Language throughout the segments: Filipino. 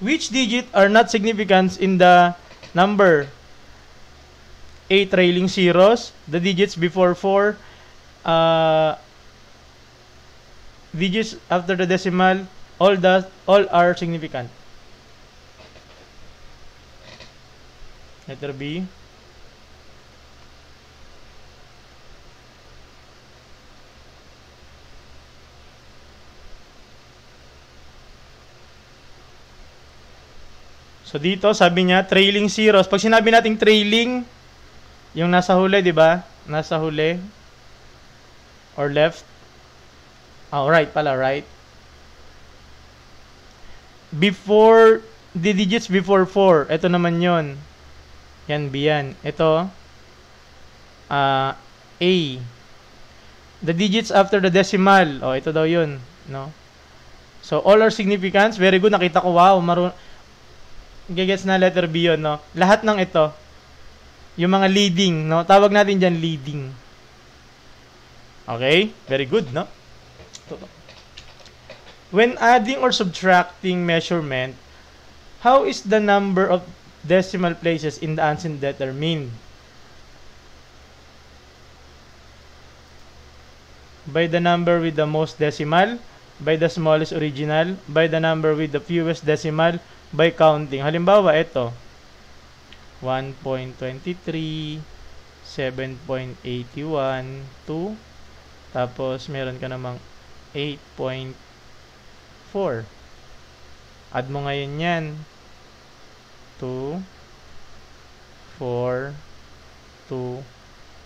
Which digit are not significant in the number? 8 trailing zeros, the digits before 4, digits after the decimal, all are significant. Letter B. So dito sabi niya trailing zeros. Pag sinabi nating trailing, yung nasa huli, 'di ba? Nasa huli or left. Oh, right pala, right. Before the digits before 4, ito naman 'yon. Yan B yan. Ito A. The digits after the decimal. Oh, ito daw 'yun, no? So all are significant. Very good. Nakita ko, wow, gigets na letter B 'yon, no? Lahat ng ito yung mga leading, no? Tawag natin diyan leading. Okay? Very good, no? When adding or subtracting measurement, how is the number of decimal places in the answer determined? By the number with the most decimal, by the smallest original, by the number with the fewest decimal, by counting. Halimbawa, ito. 1.23, 7.81, 2, tapos meron ka namang 8.4. Add mo ngayon yan. 2, 4, 2,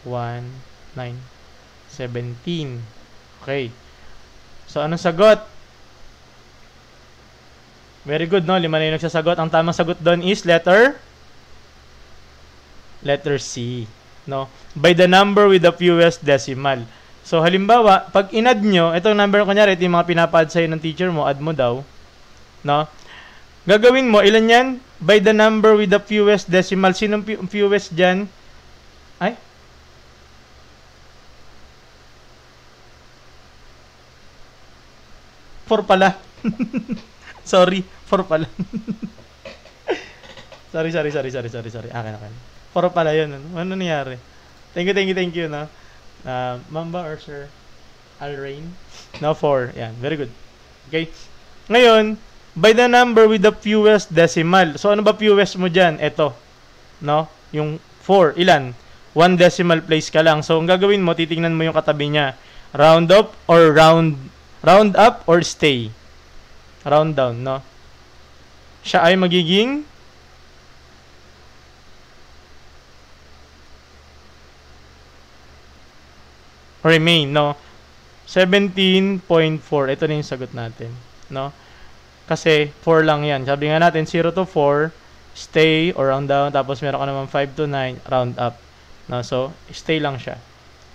1, 9, 17. Okay. So, anong sagot? Very good, no? 5 na yung nagsasagot. Ang tamang sagot doon is letter C, no? By the number with the fewest decimal. So, halimbawa, pag in-add nyo, itong number, kunyari, ito yung mga pinapa-add sa'yo ng teacher mo, add mo daw, no? Gagawin mo, ilan yan? By the number with the fewest decimal. Sinong fewest dyan? Ay? Four pala. Sorry, 4 pala. Sorry. Akin. 4 pala yun. Ano nangyari? Thank you, no? Mamba or Sir Alrain? No, 4. Yan, very good. Okay. Ngayon, by the number with the fewest decimal. So, ano ba fewest mo dyan? Ito. No? Yung 4. Ilan? 1 decimal place ka lang. So, ang gagawin mo, titingnan mo yung katabi niya. Round up or round up or stay. Round down, no? Siya ay magiging remain, no? 17.4. Ito na yung sagot natin, no? Kasi 4 lang yan. Sabi nga natin 0 to 4, stay or round down, tapos meron ka naman 5 to 9, round up. No? So, stay lang siya.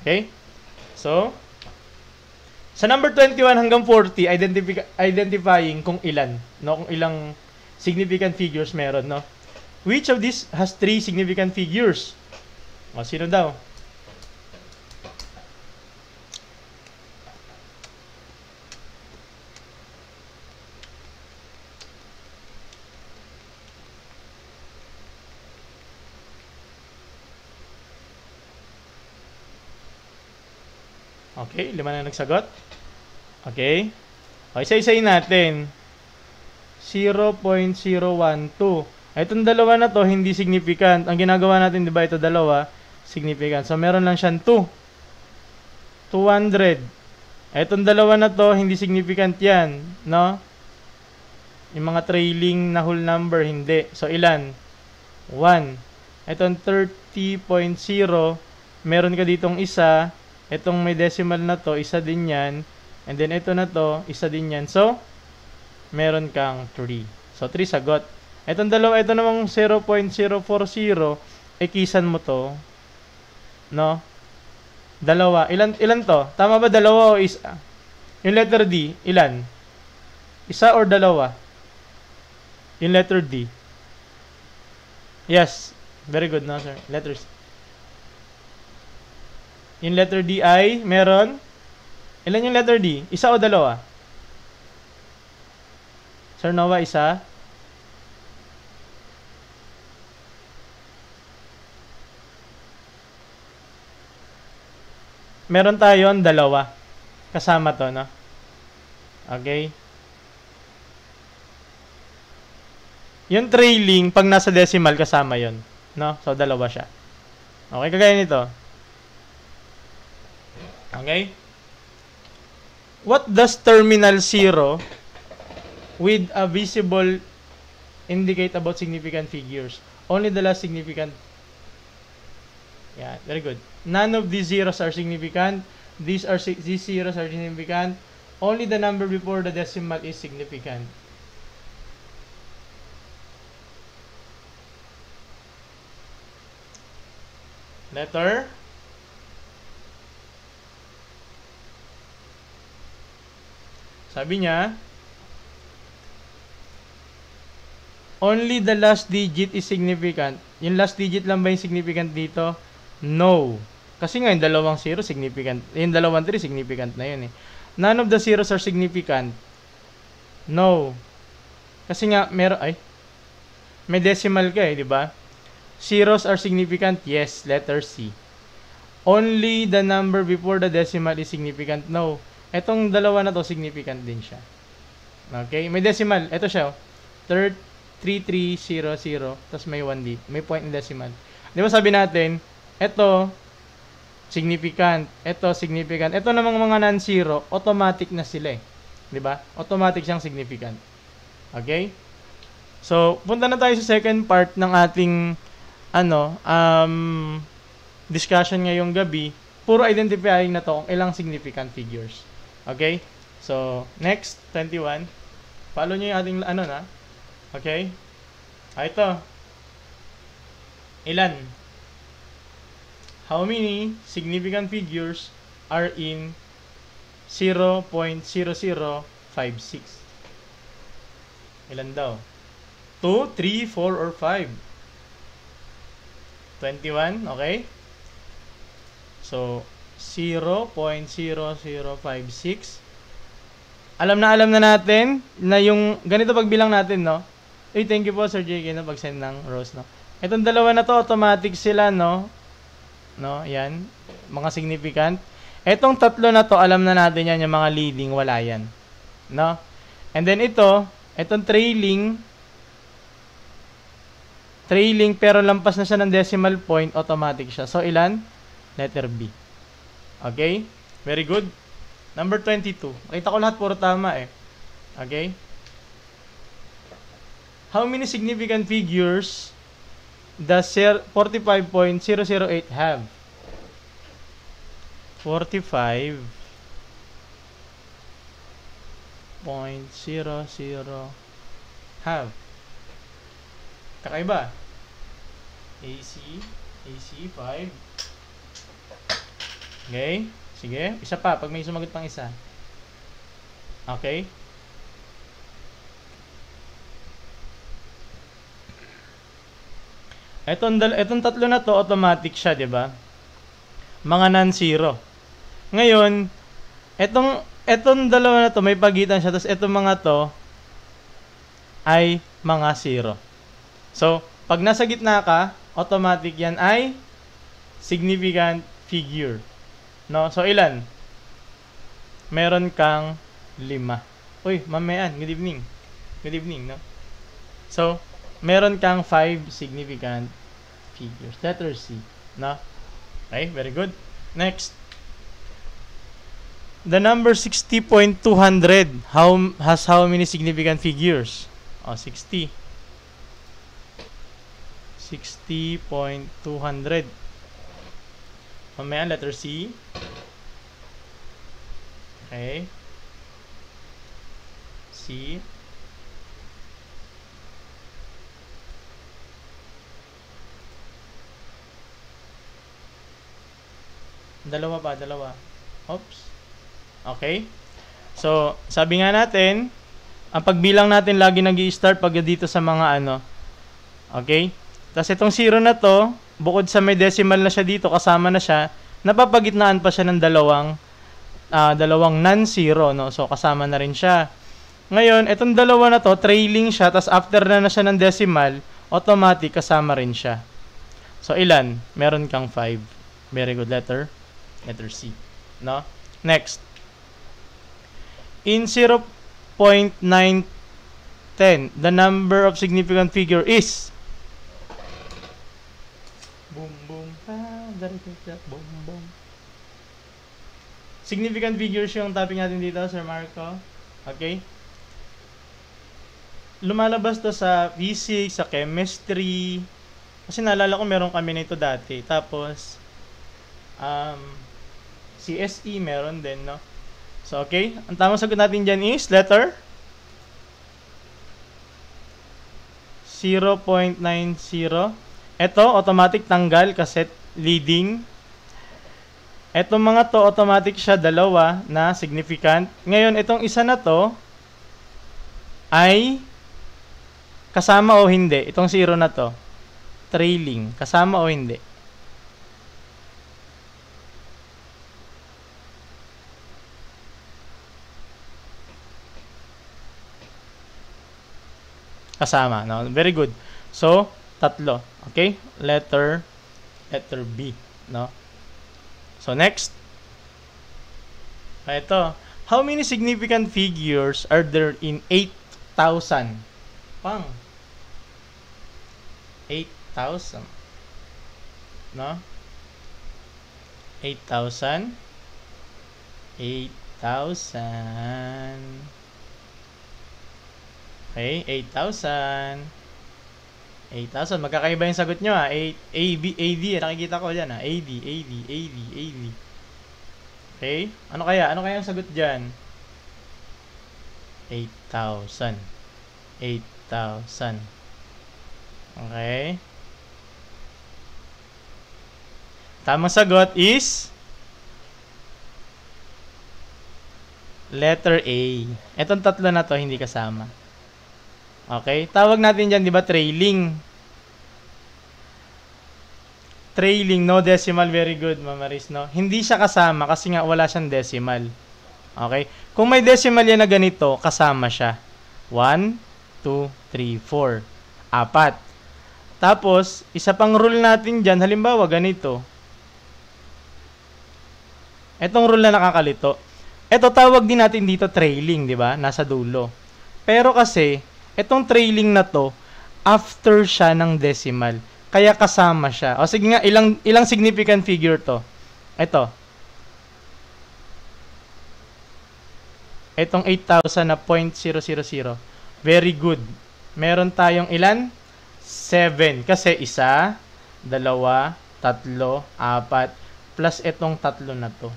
Okay? So, sa number 21 hanggang 40, identifying kung ilan, no? Kung ilang significant figures meron, no? Which of these has 3 significant figures? O, sino daw? Okay, 5 na nagsagot. Okay. O, isa-isayin natin. 0.012. Itong dalawa na to, hindi significant. Ang ginagawa natin, di ba, ito dalawa, significant. So, meron lang siyang 2. 200. Itong dalawa na to, hindi significant yan. No? Yung mga trailing na whole number, hindi. So, ilan? 1. Itong 30.0, meron ka ditong isa. Itong may decimal na to, isa din yan. And then ito na to, isa din yan. So, meron kang 3. So, 3 sagot. Itong dalawa, ito namang 0.040, kisan mo to. No? Dalawa. Ilan to? Tama ba dalawa o isa? Yung letter D, ilan? Isa or dalawa? Yung letter D. Yes. Very good, no, sir? Letters. Yung letter D ay, meron? Ilan yung letter D? Isa o dalawa? Sir Noah, isa? meron tayong dalawa. Kasama to, no? Okay? Yung trailing, pag nasa decimal, kasama yon, no? So, dalawa siya. Okay, kagaya nito. Okay? What does terminal 0 with a visible indicate about significant figures? Only the last significant. Yeah, very good. None of these zeros are significant. These zeros are significant. Only the number before the decimal is significant. Letter. Sabi niya, only the last digit is significant. Yung last digit lang ba yung significant dito? No. Kasi nga yung dalawang 0 significant. Yung dalawang 3 significant na yun eh. None of the zeros are significant. No. Kasi nga may decimal ka eh, di ba? Zeros are significant? Yes, letter C. Only the number before the decimal is significant? No. Etong dalawa na to significant din siya. Okay? May decimal. Ito siya. 3300. Tapos may 1 dito. May point in decimal. Di ba sabi natin, ito significant. Ito significant. Ito namang mga non-zero, automatic na sila eh. Di ba? Automatic siyang significant. Okay? So, punta na tayo sa second part ng ating discussion ngayong gabi. Puro identifying na to kung ilang significant figures. Okay? So, next, 21. Follow nyo yung ating na. Okay? Ito. Ilan? How many significant figures are in 0.0056? Ilan daw? 2, 3, 4, or 5? 21, okay? So, 0.0056. Alam na natin na yung ganito pagbilang natin, no? Thank you po Sir JK na pag-send ng Rose, no? Itong dalawa na to, automatic sila, no? No, yan. Mga significant. Etong tatlo na to, alam na natin yan, yung mga leading, wala yan. No? And then itong trailing pero lampas na siya ng decimal point, automatic siya. So, ilan? Letter B. Okay? Very good. Number 22. Nakita ko lahat puro tama eh. Okay? How many significant figures does 45.008 have? 45.00 have. Kakaiba. AC 5. Okay? Sige, isa pa pag may sumagot pang isa. Okay? Etong tatlo na to, automatic siya, 'di ba? Mga non-zero. Ngayon, etong dalawa na to may pagitan siya, tapos etong mga to ay mga zero. So, pag nasa gitna ka, automatic yan ay significant figure. No? So, ilan? Meron kang 5. Uy, mamayan, good evening. Good evening, no? So, meron kang 5 significant figures. Letter C, no? Okay, very good. Next. The number 60.200 has how many significant figures? 60. 60.200. Mamaya, letter C. Okay. C. Dalawa. Oops. Okay. So, sabi nga natin, ang pagbilang natin lagi nag-i-start pag dito sa mga Okay? Tapos itong 0 na to, bukod sa may decimal na siya dito, kasama na siya, napapagitnaan pa siya ng dalawang non-zero, no? So, kasama na rin siya. Ngayon, itong dalawa na to, trailing siya, tapos after na siya ng decimal, automatic kasama rin siya. So, ilan? Meron kang 5. Very good. Letter C. no? Next. In 0.910, the number of significant figure is boom boom boom boom. Significant figures yung topic natin dito, Sir Marco. Okay? Lumalabas to sa physics, sa chemistry. Kasi naalala ko meron kami nito dati. Tapos, CSE meron din, no? So, okay. Ang tamang sagot natin dyan is letter 0.90. Ito, automatic tanggal kasi leading. Etong mga to, automatic siya, dalawa na significant. Ngayon, itong isa na to ay kasama o hindi. Itong 0 na to, trailing. Kasama o hindi? Kasama, no? Very good. So, tatlo. Okay? Letter B, no? So, next. Ito. How many significant figures are there in 8,000? Pang. 8,000. No? 8,000. 8,000. Okay, 8,000. 8,000. Magkakaiba yung sagot nyo, ha? AD. Nakikita ko dyan, ha? AD. Okay? Ano kaya? Ano kaya ang sagot dyan? 8,000. 8,000. Okay? Tamang sagot is letter A. Etong tatlo na to, hindi kasama. Okay? Tawag natin dyan, di ba, trailing. Trailing, no decimal. Very good, Mama Riz, no? Hindi siya kasama kasi nga wala siyang decimal. Okay? Kung may decimal yan na ganito, kasama siya. 1, 2, 3, 4. 4. Tapos, isa pang rule natin dyan, halimbawa, ganito. Etong rule na nakakalito. Ito, tawag din natin dito trailing, di ba? Nasa dulo. Pero kasi, etong trailing na to, after siya ng decimal. Kaya kasama siya. O sige nga, ilang significant figure to? Ito. Etong 8,000 na 0.000. Very good. Meron tayong ilan? 7. Kasi 1, 2, 3, 4, plus etong 3 na to.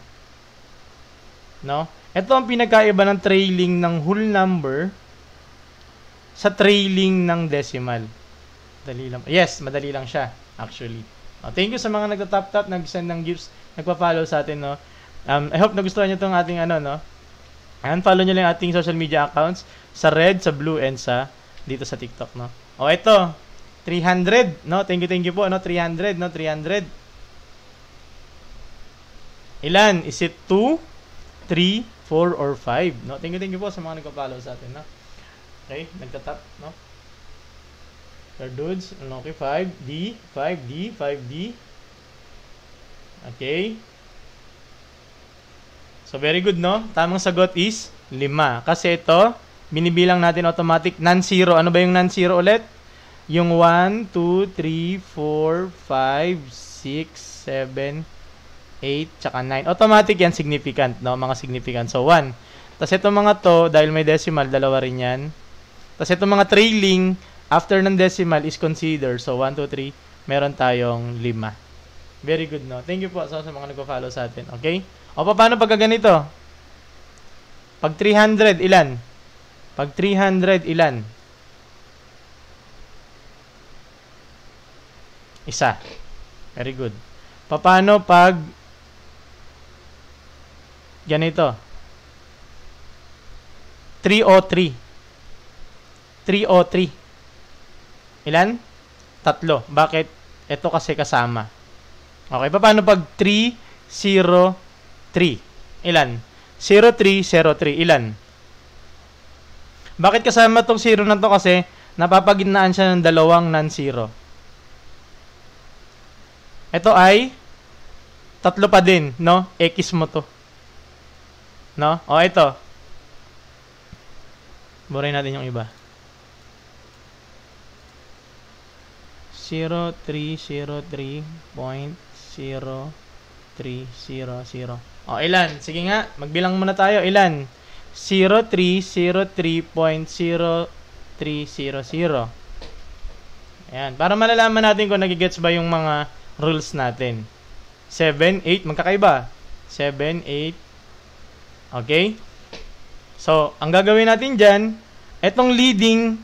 No? Ito ang pinagkaiba ng trailing ng whole number sa trailing ng decimal. Dali lang. Yes, madali lang siya, actually. Thank you sa mga nagtatap-tap, nag-send ng gifts, nagpa-follow sa atin, no? I hope nagustuhan nyo itong ating no? And follow nyo lang ating social media accounts sa red, sa blue, and sa dito sa TikTok, no? Ito. 300, no? Thank you po, no? 300, no? 300. Ilan? Is it 2, 3, 4, or 5? No? Thank you po sa mga nagpa-follow sa atin, no? Okay, nagtatap, no? Your dudes, okay, 5D, 5D, 5D. Okay. So, very good, no? Tamang sagot is 5. Kasi ito, binibilang natin automatic non-zero. Ano ba yung non-zero ulit? Yung 1, 2, 3, 4, 5, 6, 7, 8, tsaka 9. Automatic yan, significant, no? Mga significant. So, 1. Tapos itong mga to, dahil may decimal, dalawa rin yan. Tapos itong mga trailing, after ng decimal is considered. So, 1, 2, 3, meron tayong 5. Very good, no? Thank you po sa mga nagpa-follow sa atin. Okay? O, paano pagka ganito? Pag 300, ilan? Pag 300, ilan? Isa. Very good. Paano pag ganito? 303. 303. Ilan? 3. Bakit? Ito kasi kasama. Okay, paano pag 303? Ilan? 0303. Ilan? Bakit kasama tong 0 na to? Kasi napapagitnaan siya ng dalawang non-zero. Ito ay 3 pa din, no? X mo to. No? O, ito. Burahin natin yung iba. 0303.0300. O, ilan? Sige nga, magbilang muna tayo. Ilan? 0303.0300. Ayan. Para malalaman natin kung nagigets ba yung mga rules natin. 7, 8, magkakaiba. 7, 8. Okay? So, ang gagawin natin dyan, etong leading,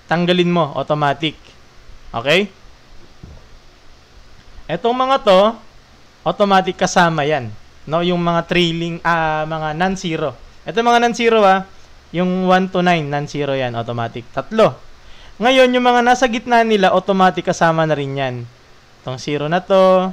tanggalin mo, automatic. Okay? Etong mga to, automatic kasama yan. No? Yung mga trailing, mga non-zero. Ito mga non-zero yung 1 to 9, non-zero yan, automatic. 3. Ngayon, yung mga nasa gitna nila, automatic kasama na rin yan. Itong 0 na to,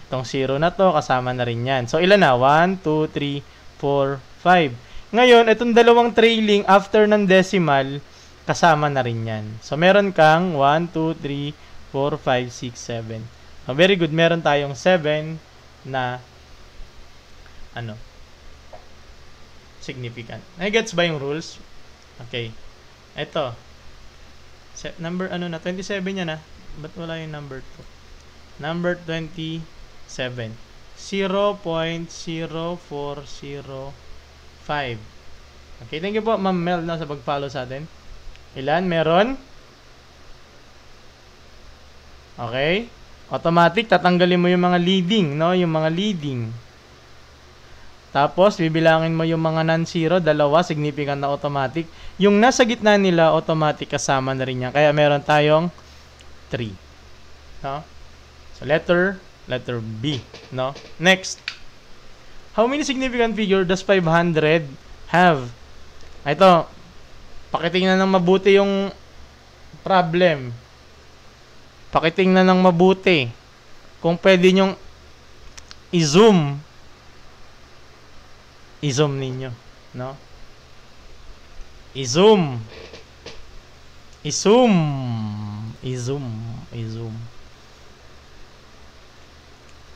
itong 0 na to, kasama na rin yan. So, ilan na? 1, 2, 3, 4, 5. Ngayon, itong dalawang trailing after ng decimal, kasama na rin yan. So, meron kang 1, 2, 3, 4, 5, 6, 7. So, very good. Meron tayong 7 na significant. Nagets ba yung rules? Okay. Ito. Number, 27 yan Ba't wala yung number 2? Number 27. 0.0405. Okay, thank you po, Ma'am Mel, sa pag-follow sa atin. Ilan? Meron? Okay. Automatic, tatanggalin mo yung mga leading, no? Yung mga leading. Tapos, bibilangin mo yung mga non-zero, 2, significant na automatic. Yung nasa gitna nila, automatic kasama na rin yan. Kaya meron tayong 3. No? So, letter B. No? Next. How many significant figure does 500 have? Ito, pakitingnan ng mabuti yung problem. Pakitingnan ng mabuti. Kung pwede nyong i-zoom ninyo, no? I-zoom.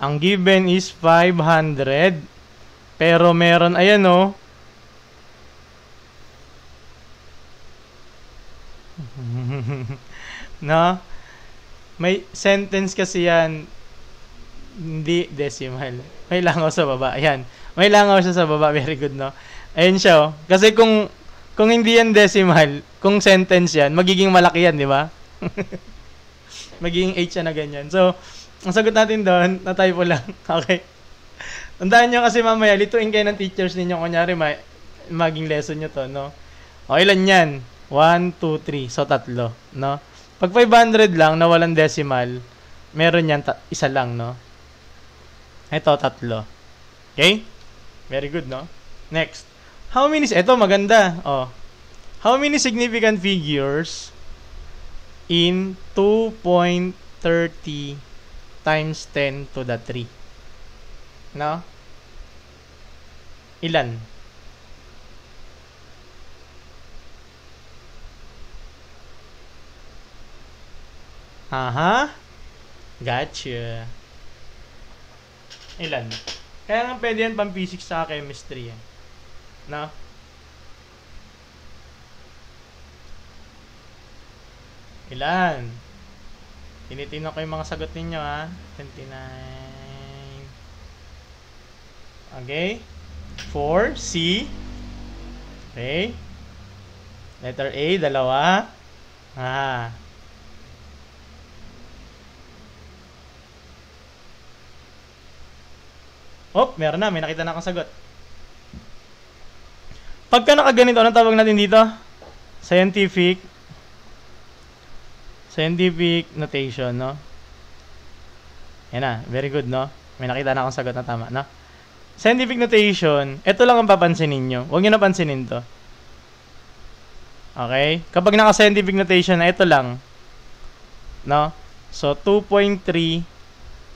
Ang given is 500. Pero meron, ayan no? No? May sentence kasi yan, hindi decimal. May langaw sa baba. Ayan. May langaw siya sa baba. Very good, no? Ayun siya, oh. Kasi kung hindi yan decimal, kung sentence yan, magiging malaki yan, di ba? Magiging 8 siya na ganyan. So, ang sagot natin doon, na-typo lang. Okay. Tandaan nyo kasi mamaya, lituin kayo ng teachers ninyo. Kunyari, maging lesson nyo to, no? O, ilan yan? 1, 2, 3. So, 3, no? Pag 500 lang, na walang decimal, meron yan, isa lang, no? Ito, 3. Okay? Very good, no? Next. How many, ito maganda. Oh. How many significant figures in 2.30 times 10 to the 3? No? Ilan? Aha. Gotcha. Ilan? Kaya nga pwede yan pang physics sa chemistry. No? Ilan? Tinitingnan ko yung mga sagot ninyo, 29. Okay. 4. C. Okay. Letter A, 2. Meron na. May nakita na akong sagot. Pagka nakaganito, anong tawag natin dito? Scientific notation, no? Yan na. Very good, no? May nakita na akong sagot na tama, no? Scientific notation, ito lang ang papansinin nyo. Huwag nyo napansinin to. Okay? Kapag naka-scientific notation na, ito lang. No? So, 2.3.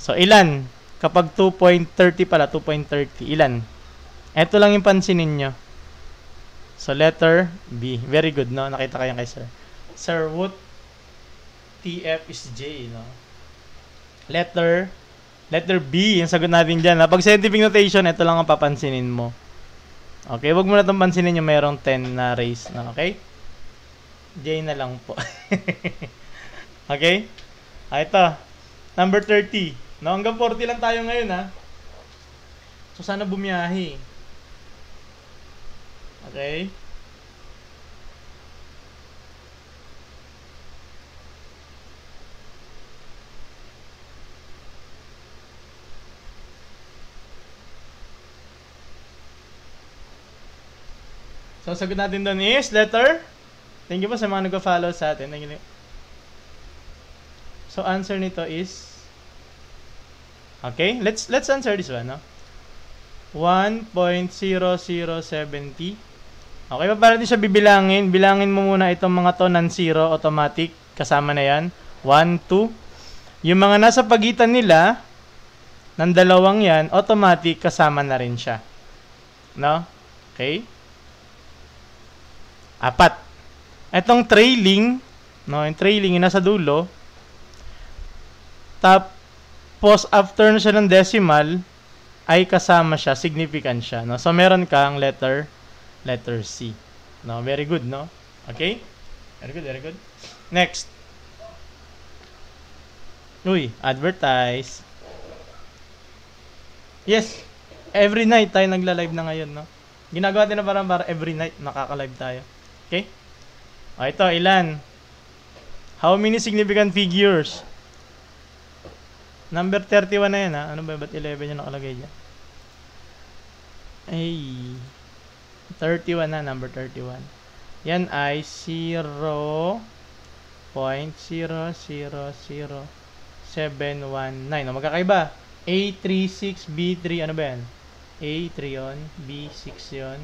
So, ilan? Kapag 2.30 pala, 2.30. Ilan? Ito lang yung pansinin nyo. So, letter B. Very good, no? Nakita kayo kay Sir. Sir Wood, TF is J, no? Letter B. Yung sagot natin dyan. Pag scientific notation, ito lang ang papansinin mo. Okay, wag mo na itong pansinin yung mayroong 10 na raise. No? Okay? J na lang po. Okay? Ito. Number 30. No, hanggang 40 lang tayo ngayon, ha? So, sana bumiyahe. Okay? So, sagot natin doon is letter. Thank you po sa mga nag-follow sa atin. Thank you. So, answer nito is okay, let's answer this one, no? 1.0070. Okay, para din siya bibilangin. Bilangin mo muna itong mga to non-zero, automatic. Kasama na yan. 1, 2. Yung mga nasa pagitan nila, ng dalawang yan, automatic kasama na rin siya. No? Okay? 4. Itong trailing, no, yung trailing yung nasa dulo, tapos after na siya ng decimal, ay kasama siya, significant siya, no? So meron kang letter C. No, very good, no? Okay? Very good, very good. Next. Uy, advertise. Yes. Every night tayo nagla-live na ngayon, no? Ginagawa din na para every night nakaka-live tayo. Okay? O, ito, ilan? How many significant figures? Number 31 na yan, ha? Ano ba? Ba't 11 yung nakalagay dyan? Ay. 31 na, number 31. Yan ay 0.0000719. No, magkakaiba. A36, B3, ano ba yan? A3 yun, B6 yun.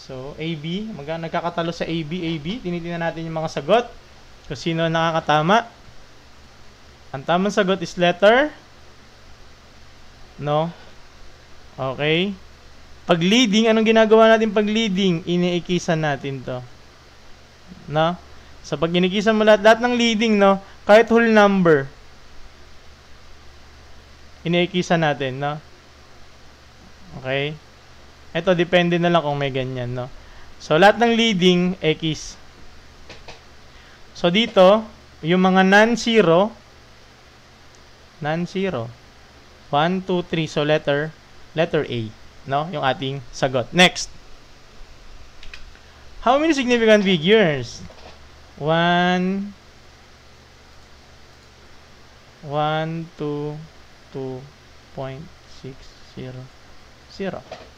So, AB, nagkakatalo sa AB. Tinitingnan natin yung mga sagot. Kung sino nakakatama. Ang tamang sagot is letter no. Okay. Pag leading, anong ginagawa natin pag leading? Iniikisan natin to. No? So, pag inikisan mo lahat ng leading, no? Kahit whole number, iniikisan natin, no? Okay. Ito, depende na lang kung may ganyan, no? So, lahat ng leading, X. So, dito, yung mga non-zero, 1, 2, 3. So, letter A, no? Yung ating sagot. Next. How many significant figures? 1, 2, 2.600.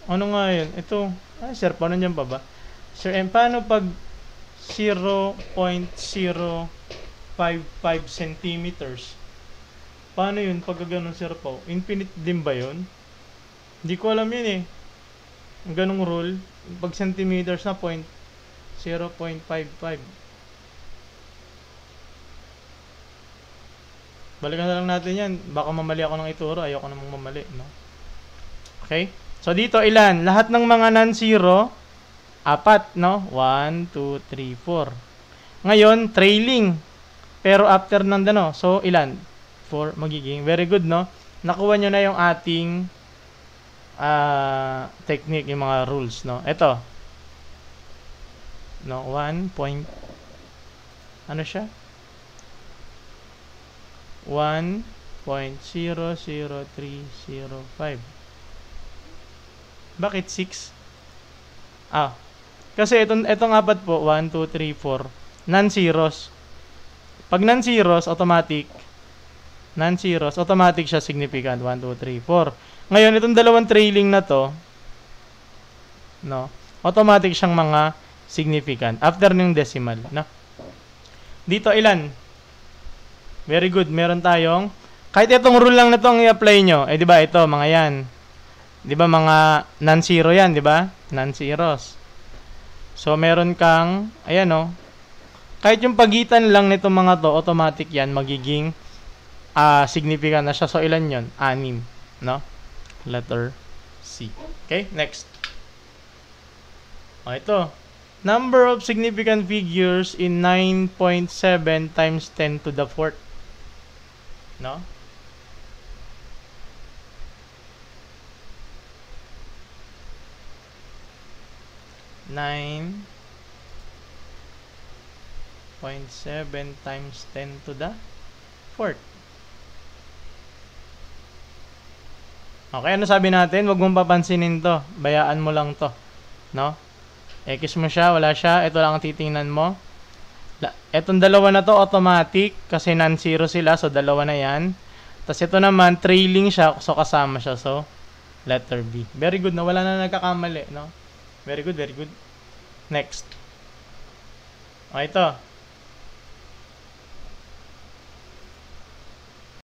Ano nga yun? Ito. Sir, paano nyan pa ba? Sir, paano pag 0.055 centimeters? Paano yun pag ganun, Sir Pao? Infinite din ba yun? Hindi ko alam yun eh. Ang ganung rule. Pag centimeters na 0.55. Balikan na lang natin yan. Baka mamali ako ng ituro. Ayoko namang mamali, no? Okay? So, dito ilan? Lahat ng mga non-zero, 4, no? 1, 2, 3, 4. Ngayon, trailing. Pero after nandano, so ilan? 4 magiging. Very good, no? Nakuha nyo na yung ating technique, yung mga rules, no? Ito. No, 1 point, ano siya? 1.00305. Bakit 6? Kasi itong 4 po, 1, 2, 3, 4, non-zeros. Pag non-zeros, automatic siya significant. 1, 2, 3, 4. Ngayon, itong dalawang trailing na to, no, automatic siyang mga significant. After ng decimal, no? Dito, ilan? Very good. Meron tayong, kahit itong rule lang na itong i-apply nyo, di ba, ito, mga yan. Di ba, mga non-zero yan, di ba? Non-zeros. So, meron kang, ayan, no? Kahit yung pagitan lang nitong mga to, automatic yan, magiging significant na siya. So, ilan yun? 6, no? Letter C. Okay, next. Ito. Number of significant figures in 9.7 times 10 to the 4th. No? Nine 0.7 times 10 to the 4th. Okay, ano sabi natin? Huwag mong papansinin to. Bayaan mo lang to. No? X mo siya, wala siya. Ito lang ang titingnan mo. Etong dalawa na to, automatic. Kasi non-zero sila, so dalawa na yan. Tapos ito naman, trailing siya, so kasama siya. So, letter B. Very good, no? Wala na nagkakamali, no? Very good, very good. Next. Okay, ito.